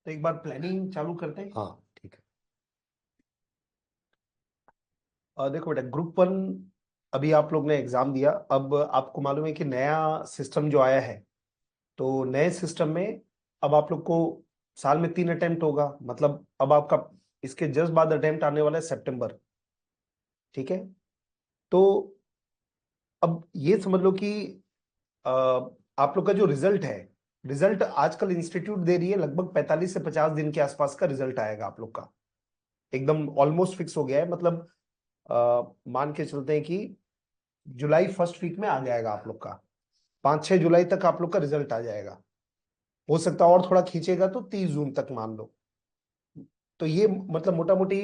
तो एक बार प्लानिंग चालू करते हैं। हाँ ठीक है। देखो बेटा, ग्रुप 1 अभी आप लोग ने एग्जाम दिया। अब आपको मालूम है कि नया सिस्टम जो आया है, तो नए सिस्टम में अब आप लोग को साल में 3 अटेम्प्ट होगा। मतलब अब आपका इसके जस्ट बाद अटेम्प्ट आने वाला है सितंबर। ठीक है। तो अब ये समझ लो कि अ, आप लोग का जो रिजल्ट है, रिजल्ट आजकल इंस्टीट्यूट दे रही है लगभग 45 से 50 दिन के आसपास का रिजल्ट आएगा आप लोग का। एकदम ऑलमोस्ट फिक्स हो गया है। मतलब मान के चलते हैं कि जुलाई फर्स्ट वीक में आ जाएगा आप लोग का। 5-6 जुलाई तक आप लोग का रिजल्ट आ जाएगा। हो सकता है और थोड़ा खींचेगा तो 30 जून तक मान लो। तो ये मतलब मोटा मोटी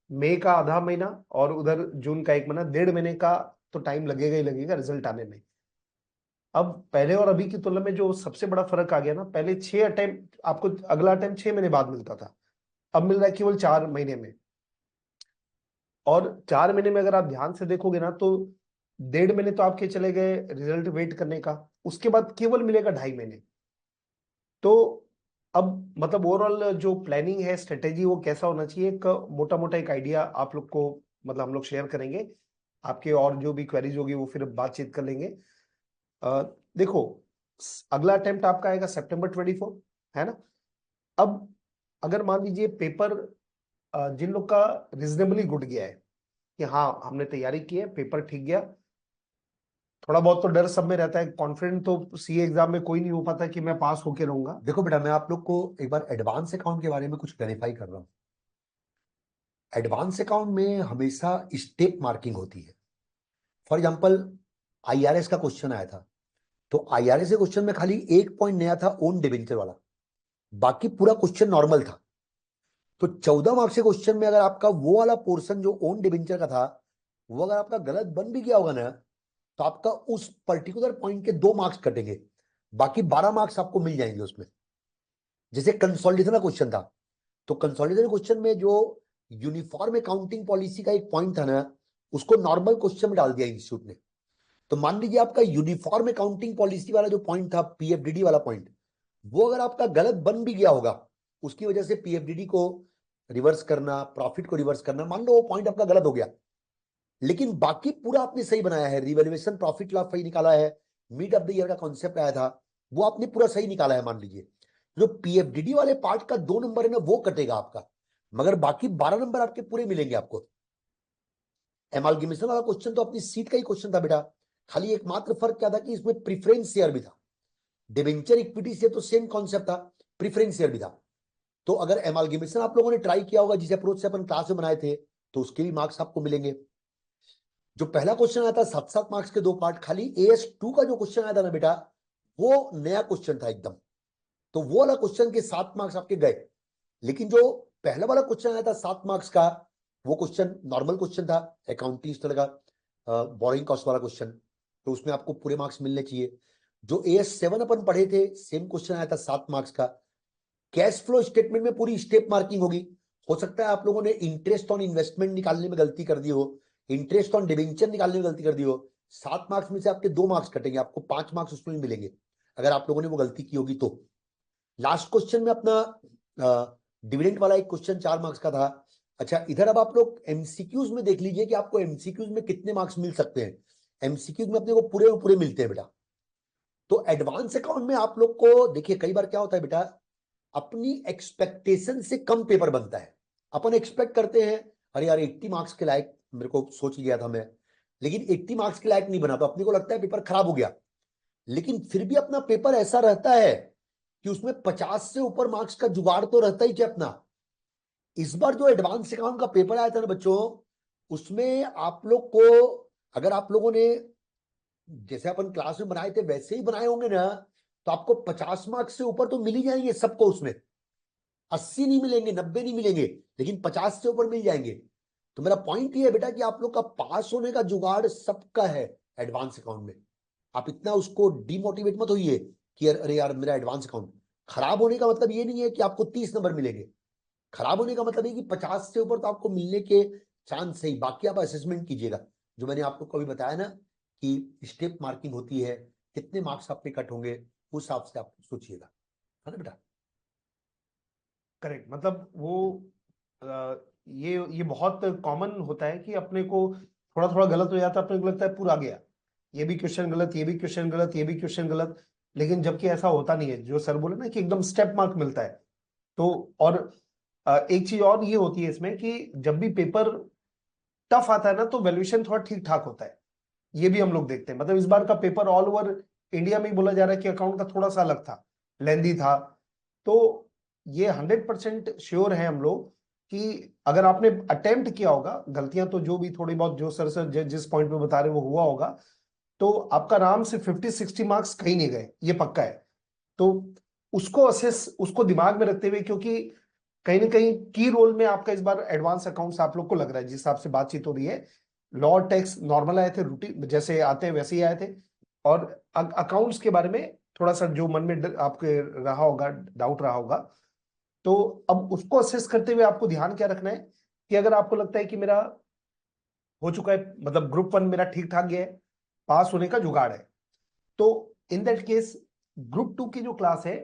मई का आधा महीना और उधर जून का 1 महीना, 1.5 महीने का तो टाइम लगेगा ही लगेगा रिजल्ट आने में। अब पहले और अभी की तुलना में जो सबसे बड़ा फर्क आ गया ना, पहले 6 अटेम्प्ट आपको, अगला अटेम्प्ट 6 महीने बाद मिलता था। अब मिल रहा है केवल 4 महीने में। और 4 महीने में अगर आप ध्यान से देखोगे ना, तो 1.5 महीने तो आपके चले गए रिजल्ट वेट करने का। उसके बाद केवल मिलेगा 2.5 महीने। तो अब मतलब ओवरऑल जो प्लानिंग है, स्ट्रेटेजी, वो कैसा होना चाहिए, एक मोटा मोटा एक आइडिया आप लोग को मतलब हम लोग शेयर करेंगे। आपके और जो भी क्वेरीज होगी वो फिर बातचीत कर लेंगे। अ, देखो, अगला अटेम्प्ट आपका आएगा September 24, है ना। अब अगर मान लीजिए पेपर जिन लोग का रिजनेबली गुड गया है कि हाँ हमने तैयारी की है, पेपर ठीक गया, थोड़ा बहुत तो डर सब में रहता है। कॉन्फिडेंट तो सीए एग्जाम में कोई नहीं हो पाता कि मैं पास होके रहूंगा। देखो बेटा, मैं आप लोग को एक बार एडवांस अकाउंट के बारे में कुछ क्लैरिफाई कर रहा हूँ। एडवांस अकाउंट में हमेशा स्टेप मार्किंग होती है। फॉर एग्जांपल, आईआरएस का क्वेश्चन आया था, तो आईआरएस के क्वेश्चन में खाली एक पॉइंट नया था, ओन डिबेंचर वाला। बाकी पूरा क्वेश्चन नॉर्मल था। तो 14 मार्क्स के क्वेश्चन में अगर आपका वो वाला पोर्शन जो ओन डिबेंचर का था, वो अगर आपका गलत बन भी गया होगा ना, तो आपका उस पर्टिकुलर पॉइंट के 2 मार्क्स कटेंगे। बाकी 12 मार्क्स आपको मिल जाएंगे उसमें। जैसे कंसोलिडेशन का क्वेश्चन था, तो कंसोलिडेशन क्वेश्चन में जो यूनिफॉर्म अकाउंटिंग पॉलिसी का एक पॉइंट था ना, उसको नॉर्मल क्वेश्चन में डाल दिया इंस्टीट्यूट ने। तो मान लीजिए आपका यूनिफॉर्म अकाउंटिंग पॉलिसी वाला जो पॉइंट था, पीएफडीडी वाला पॉइंट, वो अगर आपका गलत बन भी गया होगा, उसकी वजह से पीएफडीडी को रिवर्स करना, प्रॉफिट को रिवर्स करना, मान लो वो पॉइंट आपका गलत हो गया, लेकिन बाकी पूरा आपने सही बनाया है, रिवैल्यूएशन प्रॉफिट लॉस सही निकाला है, मिड ऑफ द ईयर का कॉन्सेप्ट आया था, वो आपने पूरा सही निकाला है, मान लीजिए। जो पीएफडीडी वाले पार्ट का 2 नंबर है ना, वो कटेगा आपका, मगर बाकी 12 नंबर आपके पूरे मिलेंगे आपको। एमालगेमेशन वाला क्वेश्चन तो अपनी सीट का ही क्वेश्चन था बेटा। खाली एकमात्र फर्क क्या था कि इसमें प्रीफरेंस शेयर भी था। डिबेंचर इक्विटी से तो सेम कॉन्सेप्ट था, प्रीफरेंस शेयर भी था। तो अगर एमालगेमेशन आप लोगों ने ट्राई किया होगा, जिस अप्रोच से अपन क्लास में बनाए थे, तो उसके भी मार्क्स आपको मिलेंगे। जो पहला क्वेश्चन आया था 7-7 मार्क्स के 2 पार्ट, खाली AS2 का जो क्वेश्चन आया था ना बेटा, वो नया क्वेश्चन था एकदम। तो वो वाला क्वेश्चन के 7 मार्क्स आपके गए। लेकिन जो पहला वाला क्वेश्चन आया था 7 मार्क्स का, वो क्वेश्चन नॉर्मल क्वेश्चन था, अकाउंटिंग स्टाइल का, बोरिंग कॉस्ट वाला क्वेश्चन। तो उसमें आपको पूरे मार्क्स मिलने चाहिए। जो AS7 अपन पढ़े थे, सेम क्वेश्चन आया था 7 मार्क्स का। कैश फ्लो स्टेटमेंट में पूरी स्टेप मार्किंग होगी। हो सकता है आप लोगों ने इंटरेस्ट ऑन इन्वेस्टमेंट निकालने में गलती कर दी हो, इंटरेस्ट ऑन डिबेंचर निकालने में गलती कर दी हो। 7 मार्क्स में से आपके 2 मार्क्स कटेंगे, आपको 5 मार्क्स उसमें भी मिलेंगे, अगर आप लोगों ने वो गलती की होगी तो। लास्ट क्वेश्चन में अपना डिविडेंड वाला एक क्वेश्चन 4 मार्क्स का था। अच्छा, इधर अब आप लोग एमसीक्यूज में देख लीजिए कि आपको एमसीक्यूज में कितने मार्क्स मिल सकते हैं। एमसीक्यूज में अपने को पूरे पूरे मिलते हैं बेटा। तो एडवांस अकाउंट में आप लोग को देखिए, कई बार क्या होता है बेटा, अपनी एक्सपेक्टेशन से कम पेपर बनता है। अपन एक्सपेक्ट करते हैं, अरे यार 80 मार्क्स के लायक मेरे को सोच लिया था मैं, लेकिन 80 मार्क्स के लायक नहीं बना, तो अपने को लगता है पेपर खराब हो गया। लेकिन फिर भी अपना पेपर ऐसा रहता है कि उसमें 50 से ऊपर मार्क्स का जुगाड़ तो रहता ही क्या अपना। इस बार जो एडवांस अकाउंट का पेपर आया था ना बच्चों, उसमें आप लोग को, अगर आप लोगों ने जैसे अपन क्लास में बनाए थे वैसे ही बनाए होंगे ना, तो आपको 50 मार्क्स से ऊपर तो मिल ही जाएंगे सबको उसमें। 80 नहीं मिलेंगे, 90 नहीं मिलेंगे, लेकिन 50 से ऊपर मिल जाएंगे। तो मेरा पॉइंट ये है बेटा कि आप लोग का पास होने का जुगाड़ सबका है एडवांस अकाउंट में। आप इतना उसको डिमोटिवेट मत होइए कि अरे यार मेरा एडवांस अकाउंट खराब होने का मतलब ये नहीं है कि आपको 30 नंबर मिलेंगे। खराब होने का मतलब है कि 50 से ऊपर तो आपको मिलने के चांस है ही। बाकी आप असेसमेंट कीजिएगा, जो मैंने आपको कभी बताया ना कि स्टेप मार्किंग होती है, कितने मार्क्स आपके कट होंगे, उस हिसाब से आप सोचिएगा, है ना बेटा। करेक्ट, मतलब वो ये बहुत कॉमन होता है कि अपने को थोड़ा थोड़ा गलत हो जाता है, अपने को लगता है पूरा गया, ये भी क्वेश्चन गलत, ये भी क्वेश्चन गलत, ये भी क्वेश्चन गलत। लेकिन जबकि ऐसा होता नहीं है, जो सर बोले ना कि एकदम स्टेप मार्क मिलता है। तो और एक चीज और ये होती है इसमें कि जब भी पेपर टफ आता है ना, तो वैल्यूएशन थोड़ा ठीक ठाक होता है। ये भी हम लोग देखते हैं, मतलब इस बार का पेपर ऑल ओवर इंडिया में ही बोला जा रहा है कि अकाउंट का थोड़ा सा अलग था, लेंदी था। तो ये 100% श्योर है हम लोग कि अगर आपने अटेम्प्ट किया होगा, गलतियां तो जो भी थोड़ी बहुत जो सर जिस पॉइंट पे बता रहे वो हुआ होगा, तो आपका आराम से 50-60 मार्क्स कहीं नहीं गए, ये पक्का है। तो उसको दिमाग में रखते हुए, क्योंकि कहीं ना कहीं की रोल में आपका इस बार एडवांस अकाउंट्स आप लोग को लग रहा है, जिस हिसाब से बातचीत हो रही है। लॉ टैक्स नॉर्मल आए थे, रूटीन जैसे आते हैं वैसे ही आए थे। और अकाउंट्स के बारे में थोड़ा सा जो मन में आपके रहा होगा, डाउट रहा होगा, तो अब उसको असेस करते हुए आपको ध्यान क्या रखना है कि अगर आपको लगता है कि मेरा हो चुका है, मतलब ग्रुप 1 मेरा ठीक ठाक गया है, पास होने का जुगाड़ है, तो इन दैट केस ग्रुप 2 की जो क्लास है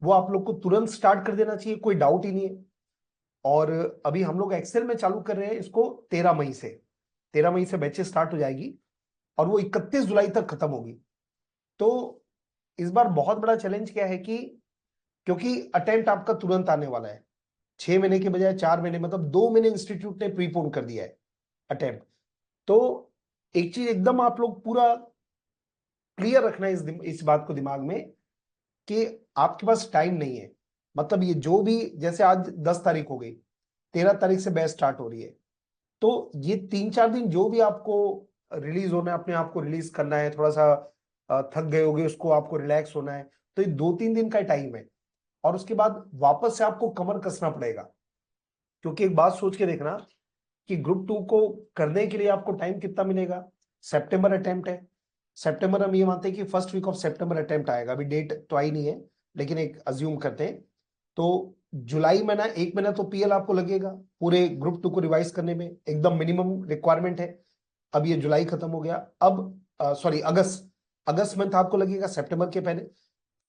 वो आप लोग को तुरंत स्टार्ट कर देना चाहिए, कोई डाउट ही नहीं है। और अभी हम लोग एक्सेल में चालू कर रहे हैं इसको 13 मई से। 13 मई से बैचेस स्टार्ट हो जाएगी और वो 31 जुलाई तक खत्म होगी। तो इस बार बहुत बड़ा चैलेंज क्या है कि क्योंकि अटेम्प्ट आपका तुरंत आने वाला है, 6 महीने के बजाय 4 महीने, मतलब 2 महीने इंस्टीट्यूट ने प्रीपोन कर दिया है अटेम्प्ट। तो एक चीज एकदम आप लोग पूरा क्लियर रखना है इस बात को दिमाग में कि आपके पास टाइम नहीं है। मतलब ये जो भी, जैसे आज 10 तारीख हो गई, 13 तारीख से बैच स्टार्ट हो रही है, तो ये 3-4 दिन जो भी आपको रिलीज होना है, अपने आप को रिलीज करना है, थोड़ा सा थक गए होगे, उसको आपको रिलैक्स होना है, तो ये 2-3 दिन का टाइम है। और उसके बाद वापस से आपको कमर कसना पड़ेगा। क्योंकि एक बात सोच के देखना कि ग्रुप 2 को करने के लिए आपको टाइम कितना मिलेगा। सितंबर अटेम्प्ट है, सितंबर हम ये मानते हैं कि फर्स्ट वीक ऑफ सितंबर अटेम्प्ट आएगा, अभी डेट तो आई नहीं है, लेकिन एक अज्यूम करते हैं। तो जुलाई महीना, 1 महीना तो पीएल आपको लगेगा पूरे ग्रुप 2 को रिवाइज करने में, एकदम मिनिमम रिक्वायरमेंट है। अब ये जुलाई खत्म हो गया, अब सॉरी अगस्त, अगस्त मंथ आपको लगेगा सितंबर के पहले।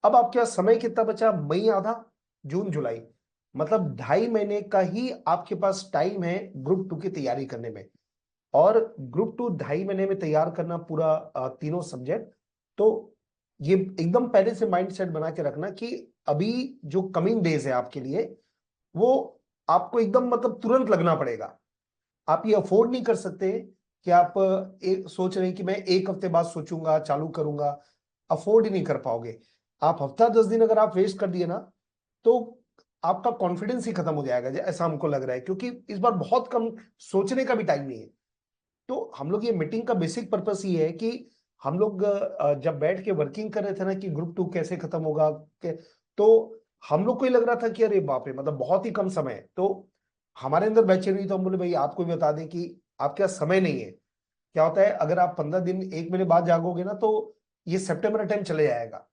अब आपके पास समय कितना बचा, मई आधा, जून जुलाई, मतलब 2.5 महीने का ही आपके पास टाइम है ग्रुप 2 की तैयारी करने में। और ग्रुप 2 2.5 महीने में तैयार करना पूरा तीनों सब्जेक्ट। तो ये एकदम पहले से माइंड सेट बना के रखना कि अभी जो कमिंग डेज है आपके लिए, वो आपको एकदम मतलब तुरंत लगना पड़ेगा। आप ये अफोर्ड नहीं कर सकते कि आप एक सोच रहे हैं कि मैं एक हफ्ते बाद सोचूंगा चालू करूंगा, अफोर्ड ही नहीं कर पाओगे। आप हफ्ता 10 दिन अगर आप वेस्ट कर दिए ना, तो आपका कॉन्फिडेंस ही खत्म हो जाएगा, ऐसा हमको लग रहा है, क्योंकि इस बार बहुत कम सोचने का भी टाइम नहीं है। तो हम लोग ये मीटिंग का बेसिक पर्पस ये है कि हम लोग जब बैठ के वर्किंग कर रहे थे ना कि ग्रुप 2 कैसे खत्म होगा तो हम लोग को ही लग रहा था कि अरे बाप रे, मतलब बहुत ही कम समय है। तो हमारे अंदर बैठे नहीं, तो हम बोले भाई आपको भी बता दें कि आपके पास समय नहीं है। क्या होता है, अगर आप 15 दिन 1 महीने बाद जागोगे ना, तो ये सितंबर अटेम्प्ट चले जाएगा।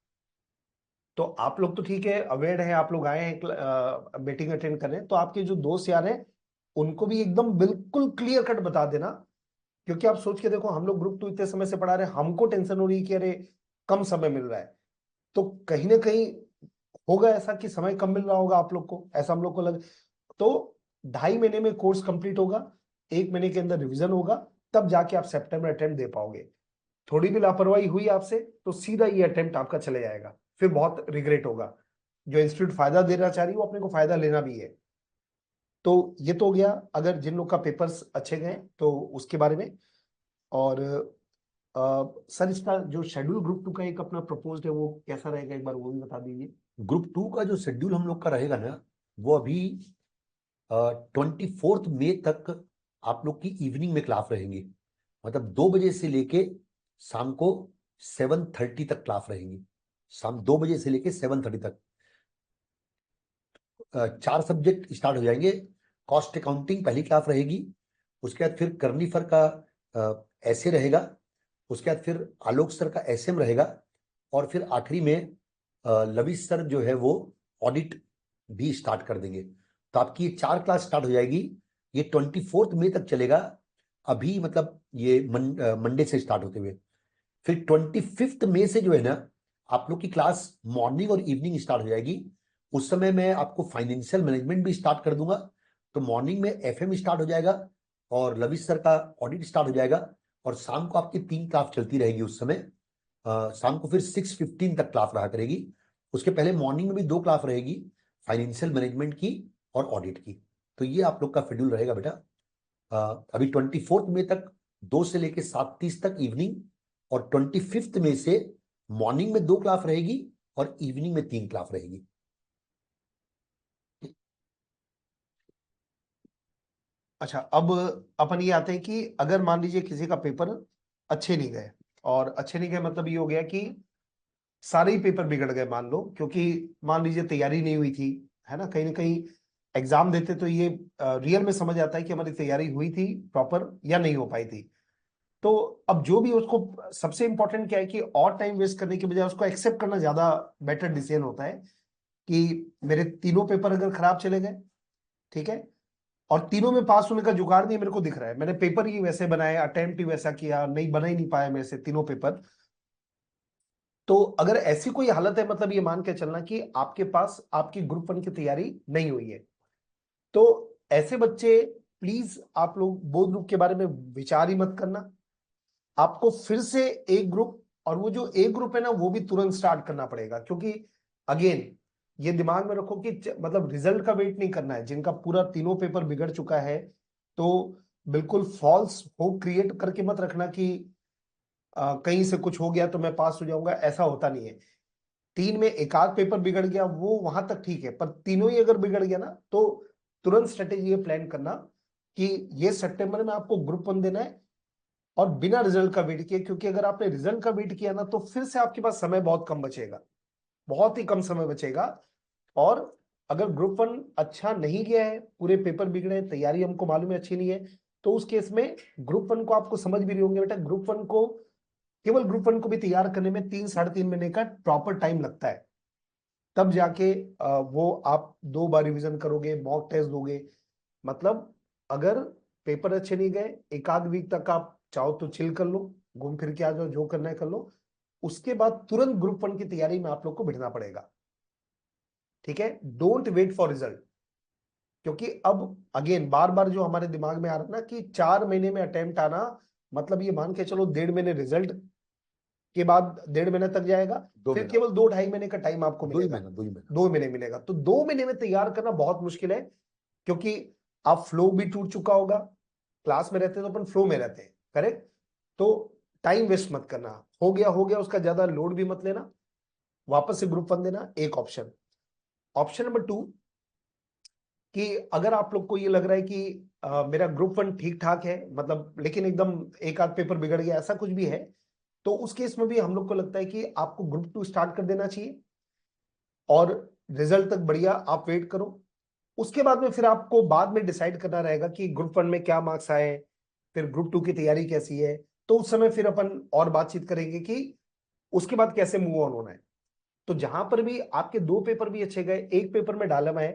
तो आप लोग तो ठीक है, अवेयर है, आप लोग आए हैं मीटिंग अटेंड करने, तो आपके जो दोस्त यार हैं उनको भी एकदम बिल्कुल क्लियर कट बता देना। क्योंकि आप सोच के देखो, हम लोग ग्रुप 2 इतने समय से पढ़ा रहे हैं, हमको टेंशन हो रही है कि अरे कम समय मिल रहा है। तो कहीं ना कहीं होगा ऐसा कि समय कम मिल रहा होगा आप लोग को, ऐसा हम लोग को लग। तो 2.5 महीने में कोर्स कंप्लीट होगा, 1 महीने के अंदर रिवीजन होगा, तब जाके आप सितंबर अटेम्प्ट दे पाओगे। थोड़ी भी लापरवाही हुई आपसे तो सीधा ये अटेम्प्ट आपका चले जाएगा, फिर बहुत रिग्रेट होगा। जो इंस्टीट्यूट फायदा देना चाह रही है वो अपने को फायदा लेना भी है। तो ये तो हो गया, अगर जिन लोग का पेपर्स अच्छे गए तो उसके बारे में। और सर इसका जो शेड्यूल ग्रुप 2 का एक अपना प्रपोज्ड है, वो कैसा रहेगा, एक बार वो भी बता दीजिए। ग्रुप 2 का जो शेड्यूल हम लोग का रहेगा ना, वो अभी 24 मई तक आप लोग की इवनिंग में क्लास रहेंगी। मतलब 2 बजे से लेके शाम को 7:30 तक क्लास रहेंगी। शाम 2 बजे से लेके 7:30 तक 4 सब्जेक्ट स्टार्ट हो जाएंगे। कॉस्ट अकाउंटिंग पहली क्लास रहेगी, उसके बाद फिर कर्नीफर का ऐसे रहेगा, उसके बाद फिर आलोक सर का एसएम रहेगा, और फिर आखिरी में लविश सर जो है वो ऑडिट भी स्टार्ट कर देंगे। तो आपकी ये 4 क्लास स्टार्ट हो जाएगी। ये 24 मई तक चलेगा। अभी मतलब ये मंडे से स्टार्ट होते हुए फिर 25 मई से जो है ना, आप लोग की क्लास मॉर्निंग और इवनिंग स्टार्ट हो जाएगी। उस समय मैं आपको फाइनेंशियल मैनेजमेंट भी स्टार्ट कर दूंगा। तो मॉर्निंग में एफएम स्टार्ट हो जाएगा और लविश सर का ऑडिट स्टार्ट हो जाएगा, और शाम को आपकी 3 क्लास चलती रहेगी उस समय। शाम को फिर 6:15 तक क्लास रहा करेगी। उसके पहले मॉर्निंग में भी 2 क्लास रहेगी, फाइनेंशियल मैनेजमेंट की और ऑडिट की। तो ये आप लोग का शेड्यूल रहेगा बेटा। अभी 24 मई तक 2 से लेके 7:30 तक इवनिंग, और 25 मई से मॉर्निंग में 2 क्लास रहेगी और इवनिंग में 3 क्लास रहेगी। अच्छा, अब अपन ये आते हैं कि अगर मान लीजिए किसी का पेपर अच्छे नहीं गए, और अच्छे नहीं गए मतलब ये हो गया कि सारे ही पेपर बिगड़ गए मान लो, क्योंकि मान लीजिए तैयारी नहीं हुई थी, है ना कहीं एग्जाम देते तो ये रियल में समझ आता है कि हमारी तैयारी हुई थी प्रॉपर या नहीं हो पाई थी। तो अब जो भी उसको सबसे इंपॉर्टेंट क्या है कि और टाइम वेस्ट करने की बजाय उसको एक्सेप्ट करना ज्यादा बेटर डिसीजन होता है कि मेरे तीनों पेपर अगर खराब चले गए, ठीक है, और तीनों में पास होने का जुगाड़ नहीं मेरे को दिख रहा है, मैंने पेपर ही वैसे बनाए, अटेम्प्ट ही वैसा किया, नहीं बना ही नहीं पाया मेरे से तीनों पेपर। तो अगर ऐसी कोई हालत है, मतलब ये मान के चलना कि आपके पास आपकी ग्रुप वन की तैयारी नहीं हुई है, तो ऐसे बच्चे प्लीज आप लोग बोर्ड ग्रुप के बारे में विचार ही मत करना। आपको फिर से एक ग्रुप, और वो जो एक ग्रुप है ना वो भी तुरंत स्टार्ट करना पड़ेगा, क्योंकि अगेन ये दिमाग में रखो कि मतलब रिजल्ट का वेट नहीं करना है। जिनका पूरा तीनों पेपर बिगड़ चुका है, तो बिल्कुल फॉल्स होप क्रिएट करके मत रखना कि कहीं से कुछ हो गया तो मैं पास हो जाऊंगा, ऐसा होता नहीं है। 3 में एक आध पेपर बिगड़ गया वो वहां तक ठीक है, पर तीनों ही अगर बिगड़ गया ना, तो तुरंत स्ट्रेटेजी ये प्लान करना कि ये सितंबर में आपको ग्रुप वन देना है, और बिना रिजल्ट का वेट किए, क्योंकि अगर आपने रिजल्ट का वेट किया ना तो फिर से आपके पास समय बहुत कम बचेगा, बहुत ही कम समय बचेगा। और अगर ग्रुप वन अच्छा नहीं गया है, पूरे पेपर बिगड़े, तैयारी हमको मालूम है अच्छी नहीं है, तो उस केस में ग्रुप वन को आपको समझ भी रही होंगे बेटा, ग्रुप वन को केवल ग्रुप वन को भी तैयार करने में 3 साढ़े 3 महीने का प्रॉपर टाइम लगता है। तब जाके वो आप 2 बार रिवीजन करोगे, मॉक टेस्ट दोगे। मतलब अगर पेपर अच्छे नहीं गए, एक आध वीक तक आप चाहो तो चिल कर लो, घूम फिर के आ जाओ, जो करना है कर लो। उसके बाद तुरंत ग्रुप वन की तैयारी में आप लोग को भिड़ना पड़ेगा, ठीक है। डोंट वेट फॉर रिजल्ट, क्योंकि अब अगेन बार बार जो हमारे दिमाग में आ रहा है ना कि 4 महीने में अटेम्प्ट आना, मतलब ये मान के चलो 1.5 महीने रिजल्ट के बाद 1.5 महीने तक जाएगा, 2 फिर महीना, केवल 2 ढाई महीने का टाइम आपको 2 ही मिलेगा। महीना, 2 ही महीना। 2 महीने मिलेगा, तो 2 महीने में तैयार करना बहुत मुश्किल है, क्योंकि आप फ्लो भी टूट चुका होगा। क्लास में रहते तो अपन फ्लो में रहते हैं, करेक्ट। तो टाइम वेस्ट मत करना, हो गया उसका ज्यादा लोड भी मत लेना, वापस से ग्रुप वन देना एक ऑप्शन। ऑप्शन नंबर 2, कि अगर आप लोग को ये लग रहा है कि मेरा ग्रुप वन ठीक ठाक है, मतलब लेकिन एकदम एक आध पेपर बिगड़ गया, ऐसा कुछ भी है, तो उस केस में भी हम लोग को लगता है कि आपको ग्रुप टू स्टार्ट कर देना चाहिए, और रिजल्ट तक बढ़िया आप वेट करो। उसके बाद में फिर आपको बाद में डिसाइड करना रहेगा कि ग्रुप वन में क्या मार्क्स आए, फिर ग्रुप टू की तैयारी कैसी है। तो उस समय फिर अपन और बातचीत करेंगे कि उसके बाद कैसे मूव ऑन होना है। तो जहां पर भी आपके 2 पेपर भी अच्छे गए, एक पेपर में डालम है,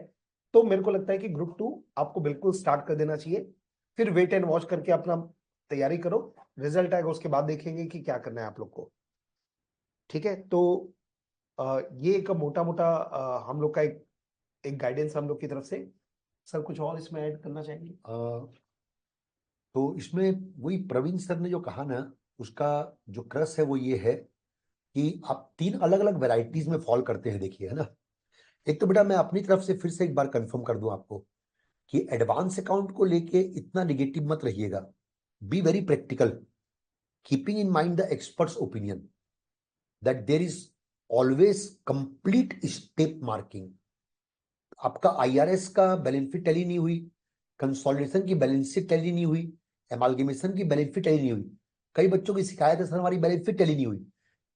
तो मेरे को लगता है कि ग्रुप टू आपको बिल्कुल स्टार्ट कर देना चाहिए। फिर वेट एंड वॉच करके अपना तैयारी करो, रिजल्ट आएगा उसके बाद देखेंगे कि क्या करना है आप लोग को, ठीक है। तो ये एक मोटा मोटा हम लोग का एक गाइडेंस हम लोग की तरफ से। सर कुछ और इसमें ऐड करना चाहेंगे? तो इसमें वही प्रवीण सर ने जो कहा ना, उसका जो क्रस है वो ये है कि आप 3 अलग अलग वेराइटीज में फॉल करते हैं, देखिए, है ना। एक तो बेटा मैं अपनी तरफ से फिर से एक बार कंफर्म कर दूं आपको कि एडवांस अकाउंट को लेके इतना निगेटिव मत रहिएगा। Be very practical, keeping in mind the experts opinion that there is always complete step marking. आपका आईआरएस का बैलेंस शीट टैली नहीं हुई, कंसोलिडेशन की बैलेंस शीट टैली नहीं हुई, एमालगेमेशन की बैलेंस शीट टैली नहीं हुई। कई बच्चों की शिकायत है, सर हमारी बैलेंस शीट टैली नहीं हुई।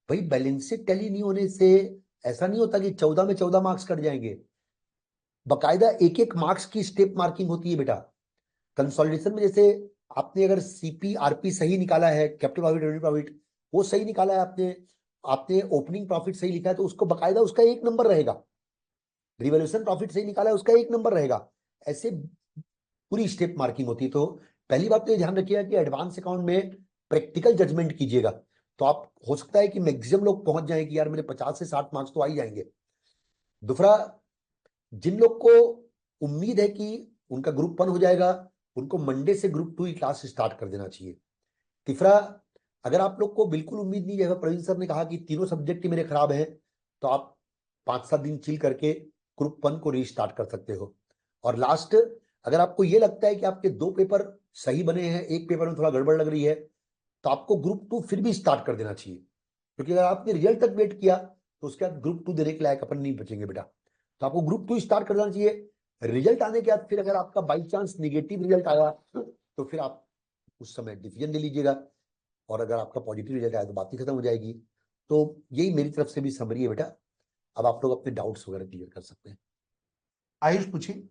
भाई बैलेंस शीट टैली नहीं होने से ऐसा नहीं होता कि 14 में 14 मार्क्स कट जाएंगे। बकायदा एक एक मार्क्स की स्टेप मार्किंग होती है बेटा। कंसोलिडेशन में जैसे आपने अगर सीपी आरपी सही निकाला है, कैपिटल प्रॉफिट रेवेन्यू प्रॉफिट वो सही निकाला है आपने, आपने ओपनिंग प्रॉफिट सही लिखा है, तो उसको बकायदा उसका 1 नंबर रहेगा। रिवोल्यूशन प्रॉफिट सही निकाला है, उसका 1 नंबर रहेगा। ऐसे पूरी स्टेप मार्किंग होती है। तो पहली बात तो ये ध्यान रखिएगा कि एडवांस अकाउंट में प्रैक्टिकल जजमेंट कीजिएगा। तो आप हो सकता है कि मैक्सिमम लोग पहुंच जाए कि यार मेरे 50 से 60 मार्क्स तो आ ही जाएंगे। दूसरा, जिन लोग को उम्मीद है कि उनका ग्रुप 1 हो जाएगा, उनको मंडे से ग्रुप 2 की क्लास स्टार्ट कर देना चाहिए। तीसरा, अगर आप लोग को बिल्कुल उम्मीद नहीं है, जैसा प्रवीण सर ने कहा कि तीनों सब्जेक्ट ही मेरे खराब हैं, तो आप 5-7 दिन चिल करके ग्रुप 1 को रीस्टार्ट कर सकते हो। और लास्ट, अगर आपको ये लगता है कि आपके 2 पेपर सही बने हैं, एक पेपर में थोड़ा गड़बड़ लग रही है, तो आपको ग्रुप 2 फिर भी स्टार्ट कर देना चाहिए, क्योंकि अगर आपने रिजल्ट तक वेट किया तो उसके बाद ग्रुप 2 देने के लायक अपन नहीं बचेंगे बेटा। तो आपको ग्रुप 2 स्टार्ट कर देना चाहिए। रिजल्ट आने के बाद फिर अगर आपका बाई चांस निगेटिव रिजल्ट आया तो फिर आप उस समय डिसीजन ले लीजिएगा, और अगर आपका पॉजिटिव रिजल्ट आया तो बात ही खत्म हो जाएगी। तो यही मेरी तरफ से भी समरी है बेटा। अब आप लोग अपने डाउट्स वगैरह क्लियर कर सकते हैं। आयुष पूछिए।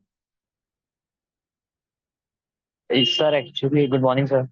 Sir actually good morning sir.